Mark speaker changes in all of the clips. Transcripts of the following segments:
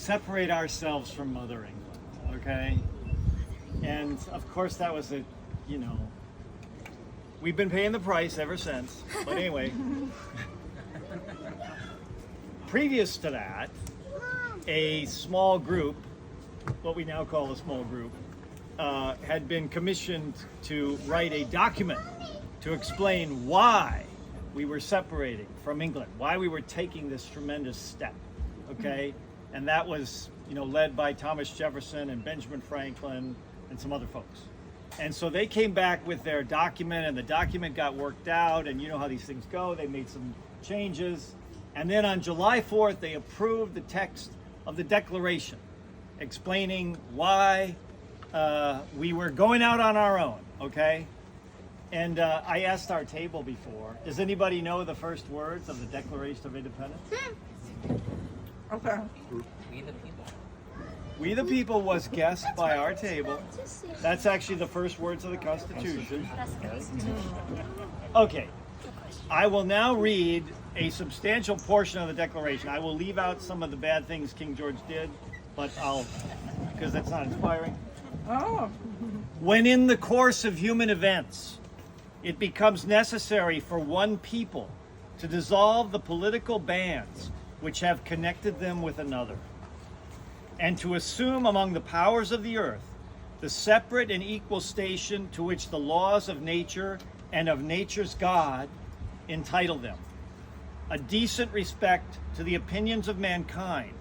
Speaker 1: separate ourselves from Mother England, okay? And of course that was a, we've been paying the price ever since. But anyway, previous to that, a small group, what we now call a small group, had been commissioned to write a document to explain why we were separating from England, why we were taking this tremendous step, okay? And that was, led by Thomas Jefferson and Benjamin Franklin and some other folks. And so they came back with their document, and the document got worked out, and you know how these things go. They made some changes. And then on July 4th, they approved the text of the Declaration, explaining why we were going out on our own, okay? And I asked our table before, does anybody know the first words of the Declaration of Independence?
Speaker 2: Okay.
Speaker 3: We the people.
Speaker 1: We the people was guessed by our table. That's actually the first words of the Constitution. Okay. I will now read a substantial portion of the Declaration. I will leave out some of the bad things King George did, but because that's not inspiring.
Speaker 2: Oh.
Speaker 1: When in the course of human events, it becomes necessary for one people to dissolve the political bands which have connected them with another, and to assume among the powers of the earth the separate and equal station to which the laws of nature and of nature's God entitle them. A decent respect to the opinions of mankind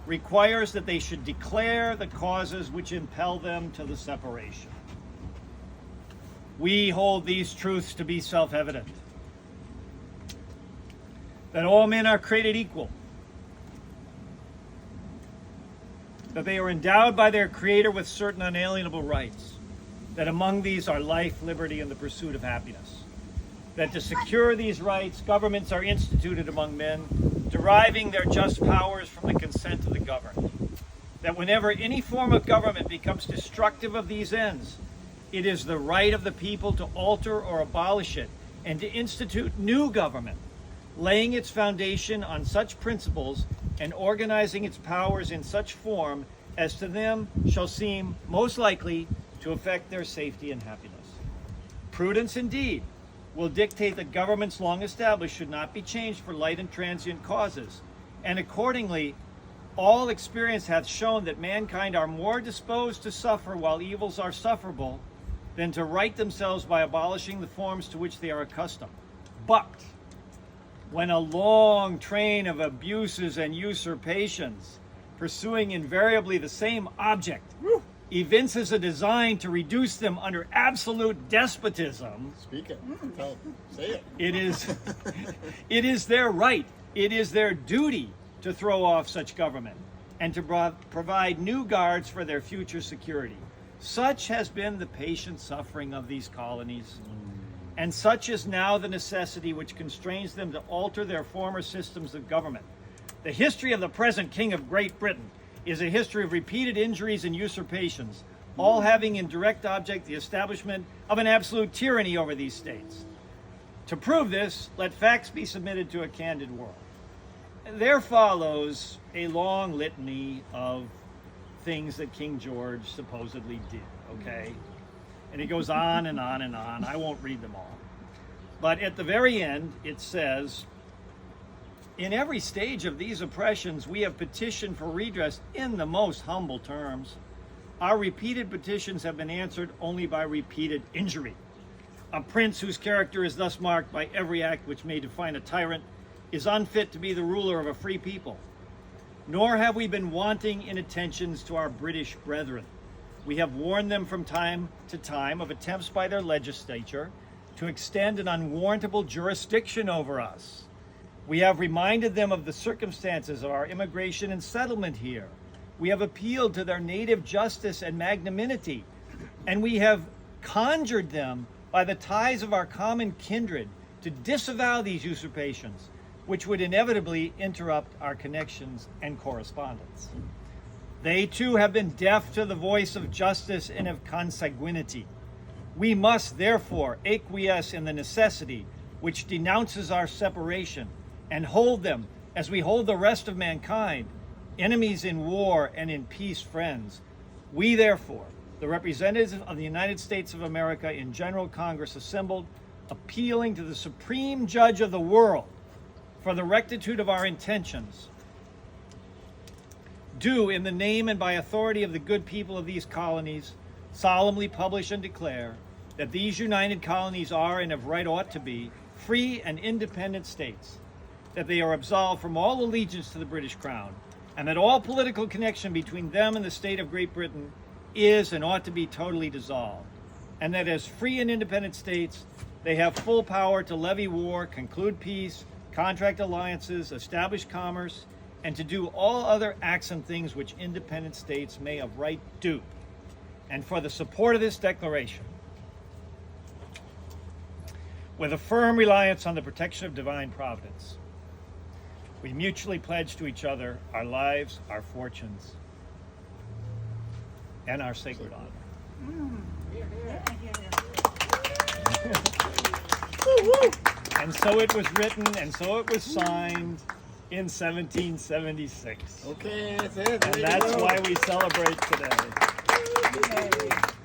Speaker 1: requires that they should declare the causes which impel them to the separation. We hold these truths to be self-evident, that all men are created equal, that they are endowed by their Creator with certain unalienable rights, that among these are life, liberty, and the pursuit of happiness, that to secure these rights, governments are instituted among men, deriving their just powers from the consent of the governed, that whenever any form of government becomes destructive of these ends, it is the right of the people to alter or abolish it and to institute new government, laying its foundation on such principles and organizing its powers in such form as to them shall seem most likely to affect their safety and happiness. Prudence indeed will dictate that governments long established should not be changed for light and transient causes, and accordingly all experience hath shown that mankind are more disposed to suffer while evils are sufferable than to right themselves by abolishing the forms to which they are accustomed. But when a long train of abuses and usurpations, pursuing invariably the same object, evinces a design to reduce them under absolute despotism,
Speaker 4: Speak it. Say it.
Speaker 1: it is their right, it is their duty to throw off such government and to provide new guards for their future security. Such has been the patient suffering of these colonies, and such is now the necessity which constrains them to alter their former systems of government. The history of the present King of Great Britain is a history of repeated injuries and usurpations, all having in direct object the establishment of an absolute tyranny over these states. To prove this, let facts be submitted to a candid world. There follows a long litany of things that King George supposedly did, okay? And it goes on and on and on. I won't read them all. But at the very end, it says, in every stage of these oppressions, we have petitioned for redress in the most humble terms. Our repeated petitions have been answered only by repeated injury. A prince whose character is thus marked by every act which may define a tyrant is unfit to be the ruler of a free people. Nor have we been wanting in attentions to our British brethren. We have warned them from time to time of attempts by their legislature to extend an unwarrantable jurisdiction over us. We have reminded them of the circumstances of our immigration and settlement here. We have appealed to their native justice and magnanimity, and we have conjured them by the ties of our common kindred to disavow these usurpations, which would inevitably interrupt our connections and correspondence. They too have been deaf to the voice of justice and of consanguinity. We must therefore acquiesce in the necessity which denounces our separation and hold them, as we hold the rest of mankind, enemies in war and in peace friends. We therefore, the representatives of the United States of America in General Congress assembled, appealing to the Supreme Judge of the world for the rectitude of our intentions, do, in the name and by authority of the good people of these colonies, solemnly publish and declare that these united colonies are, and of right ought to be, free and independent states, that they are absolved from all allegiance to the British Crown, and that all political connection between them and the state of Great Britain is and ought to be totally dissolved, and that as free and independent states, they have full power to levy war, conclude peace, contract alliances, establish commerce, and to do all other acts and things which independent states may of right do. And for the support of this declaration, with a firm reliance on the protection of divine providence, we mutually pledge to each other our lives, our fortunes, and our sacred honor. And so it was written, and so it was signed in 1776.
Speaker 4: Okay, that's it.
Speaker 1: And that's why we celebrate today.
Speaker 2: Okay.